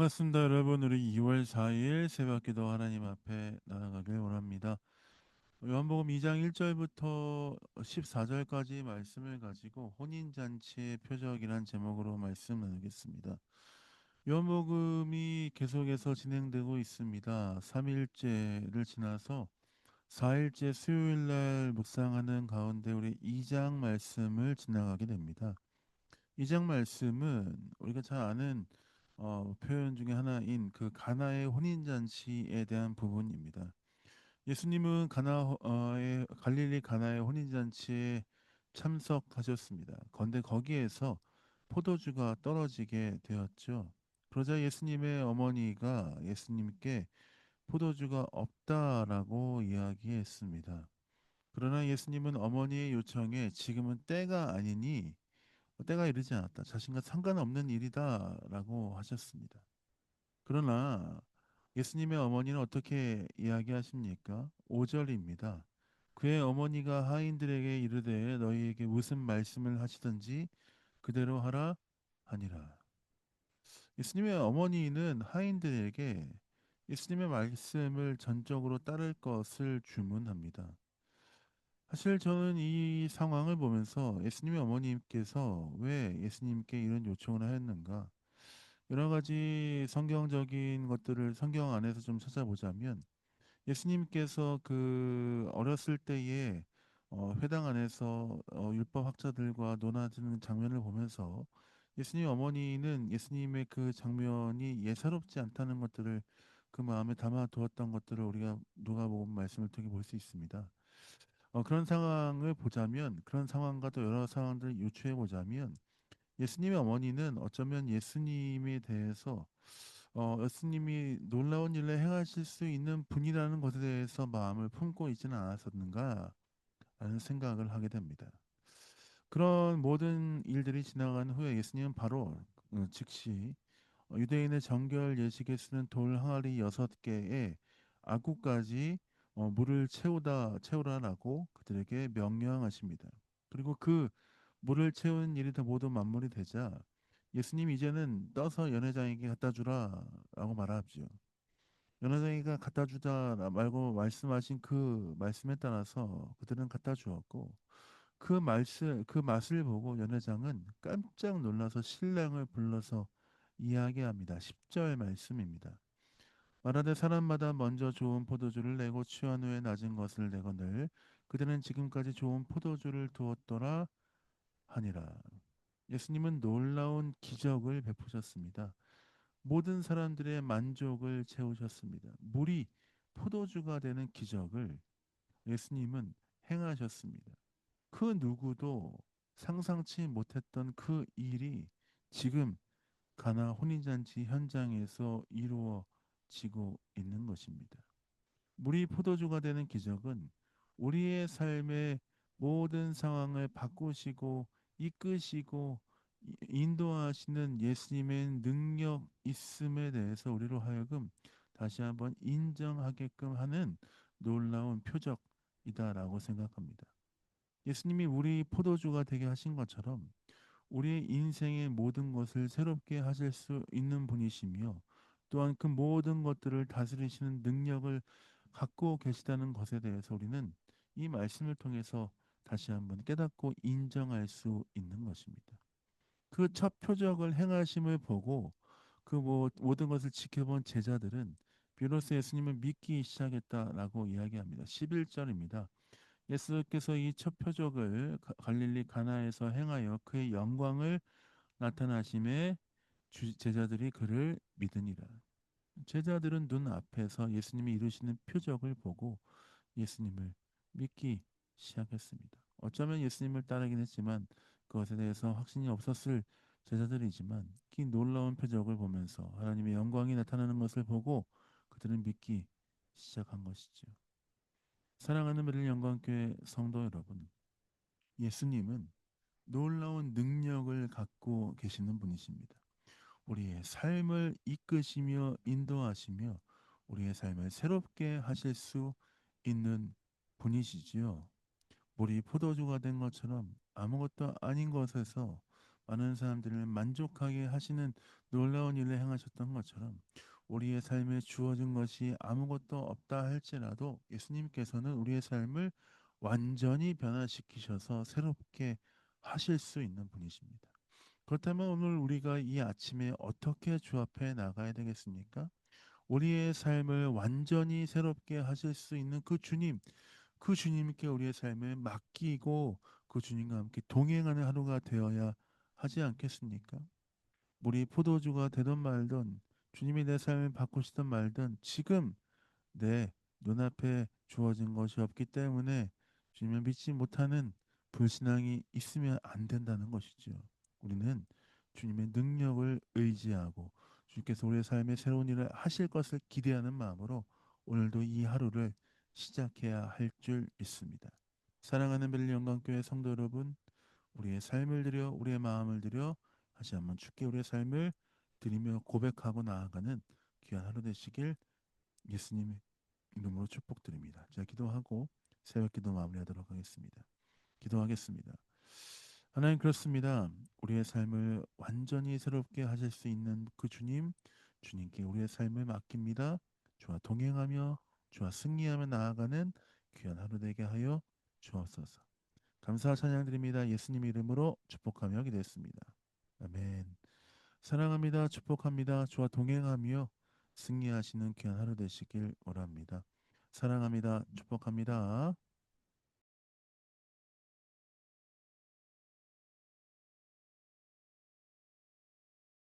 반갑습니다, 여러분. 우리 2월 4일 새벽기도 하나님 앞에 나아가길 원합니다. 요한복음 2장 1절부터 14절까지 말씀을 가지고 혼인잔치의 표적이란 제목으로 말씀 나누겠습니다. 요한복음이 계속해서 진행되고 있습니다. 3일째를 지나서 4일째 수요일 날 묵상하는 가운데 우리 2장 말씀을 지나가게 됩니다. 이 장 말씀은 우리가 잘 아는 표현 중에 하나인 그 가나의 혼인잔치에 대한 부분입니다. 예수님은 가나의 갈릴리 가나의 혼인잔치에 참석하셨습니다. 그런데 거기에서 포도주가 떨어지게 되었죠. 그러자 예수님의 어머니가 예수님께 포도주가 없다라고 이야기했습니다. 그러나 예수님은 어머니의 요청에 지금은 때가 아니니 때가 이르지 않았다. 자신과 상관없는 일이다라고 하셨습니다. 그러나 예수님의 어머니는 어떻게 이야기하십니까? 5절입니다. 그의 어머니가 하인들에게 이르되 너희에게 무슨 말씀을 하시든지 그대로 하라 하니라. 예수님의 어머니는 하인들에게 예수님의 말씀을 전적으로 따를 것을 주문합니다. 사실 저는 이 상황을 보면서 예수님의 어머님께서 왜 예수님께 이런 요청을 하였는가? 여러 가지 성경적인 것들을 성경 안에서 좀 찾아보자면 예수님께서 그 어렸을 때에 회당 안에서 율법 학자들과 논하는 장면을 보면서 예수님 어머니는 예수님의 그 장면이 예사롭지 않다는 것들을 그 마음에 담아 두었던 것들을 우리가 누가복음 말씀을 통해 볼 수 있습니다. 그런 상황을 보자면 그런 상황과 또 여러 상황들을 유추해 보자면 예수님의 어머니는 어쩌면 예수님에 대해서 예수님이 놀라운 일을 행하실 수 있는 분이라는 것에 대해서 마음을 품고 있지는 않았었는가 라는 생각을 하게 됩니다. 그런 모든 일들이 지나간 후에 예수님은 바로 즉시 유대인의 정결 예식에 쓰는 돌 항아리 6개에 아구까지 물을 채우라라고 그들에게 명령하십니다. 그리고 그 물을 채운 일이 다 모두 마무리 되자 예수님 이제는 떠서 연회장에게 갖다 주라라고 말하죠. 연회장이가 갖다 주다 말고 말씀하신 그 말씀에 따라서 그들은 갖다 주었고 그 맛을 보고 연회장은 깜짝 놀라서 신랑을 불러서 이야기합니다. 10절 말씀입니다. 말하되 사람마다 먼저 좋은 포도주를 내고 취한 후에 낮은 것을 내거늘 그들은 지금까지 좋은 포도주를 두었더라 하니라. 예수님은 놀라운 기적을 베푸셨습니다. 모든 사람들의 만족을 채우셨습니다. 물이 포도주가 되는 기적을 예수님은 행하셨습니다. 그 누구도 상상치 못했던 그 일이 지금 가나 혼인잔치 현장에서 이루어지고 있는 것입니다. 물이 포도주가 되는 기적은 우리의 삶의 모든 상황을 바꾸시고 이끄시고 인도하시는 예수님의 능력 있음에 대해서 우리로 하여금 다시 한번 인정하게끔 하는 놀라운 표적이다라고 생각합니다. 예수님이 우리 포도주가 되게 하신 것처럼 우리의 인생의 모든 것을 새롭게 하실 수 있는 분이시며 또한 그 모든 것들을 다스리시는 능력을 갖고 계시다는 것에 대해서 우리는 이 말씀을 통해서 다시 한번 깨닫고 인정할 수 있는 것입니다. 그 첫 표적을 행하심을 보고 그 모든 것을 지켜본 제자들은 비로소 예수님을 믿기 시작했다라고 이야기합니다. 11절입니다. 예수께서 이 첫 표적을 갈릴리 가나에서 행하여 그의 영광을 나타나심에 제자들이 그를 믿으니라. 제자들은 눈 앞에서 예수님이 이루시는 표적을 보고 예수님을 믿기 시작했습니다. 어쩌면 예수님을 따르긴 했지만 그것에 대해서 확신이 없었을 제자들이지만 이 놀라운 표적을 보면서 하나님의 영광이 나타나는 것을 보고 그들은 믿기 시작한 것이죠. 사랑하는 베들 영광교회 성도 여러분, 예수님은 놀라운 능력을 갖고 계시는 분이십니다. 우리의 삶을 이끄시며 인도하시며 우리의 삶을 새롭게 하실 수 있는 분이시지요. 물이 포도주가 된 것처럼 아무것도 아닌 것에서 많은 사람들을 만족하게 하시는 놀라운 일을 행하셨던 것처럼 우리의 삶에 주어진 것이 아무것도 없다 할지라도 예수님께서는 우리의 삶을 완전히 변화시키셔서 새롭게 하실 수 있는 분이십니다. 그렇다면 오늘 우리가 이 아침에 어떻게 주합해 나가야 되겠습니까? 우리의 삶을 완전히 새롭게 하실 수 있는 그 주님, 그 주님께 우리의 삶을 맡기고 그 주님과 함께 동행하는 하루가 되어야 하지 않겠습니까? 우리 포도주가 되던 말든 주님이 내 삶을 바꾸시던 말든 지금 내 눈앞에 주어진 것이 없기 때문에 주님을 믿지 못하는 불신앙이 있으면 안 된다는 것이죠. 우리는 주님의 능력을 의지하고 주님께서 우리의 삶에 새로운 일을 하실 것을 기대하는 마음으로 오늘도 이 하루를 시작해야 할 줄 믿습니다. 사랑하는 벨리 영광교회 성도 여러분, 우리의 삶을 드려 우리의 마음을 드려 다시 한번 주께 우리의 삶을 드리며 고백하고 나아가는 귀한 하루 되시길 예수님 이름으로 축복드립니다. 제가 기도하고 새벽 기도 마무리하도록 하겠습니다. 기도하겠습니다. 하나님 그렇습니다. 우리의 삶을 완전히 새롭게 하실 수 있는 그 주님, 주님께 우리의 삶을 맡깁니다. 주와 동행하며 주와 승리하며 나아가는 귀한 하루 되게 하여 주옵소서. 감사 찬양 드립니다. 예수님 이름으로 축복하며 기도했습니다. 아멘. 사랑합니다. 축복합니다. 주와 동행하며 승리하시는 귀한 하루 되시길 원합니다. 사랑합니다. 축복합니다.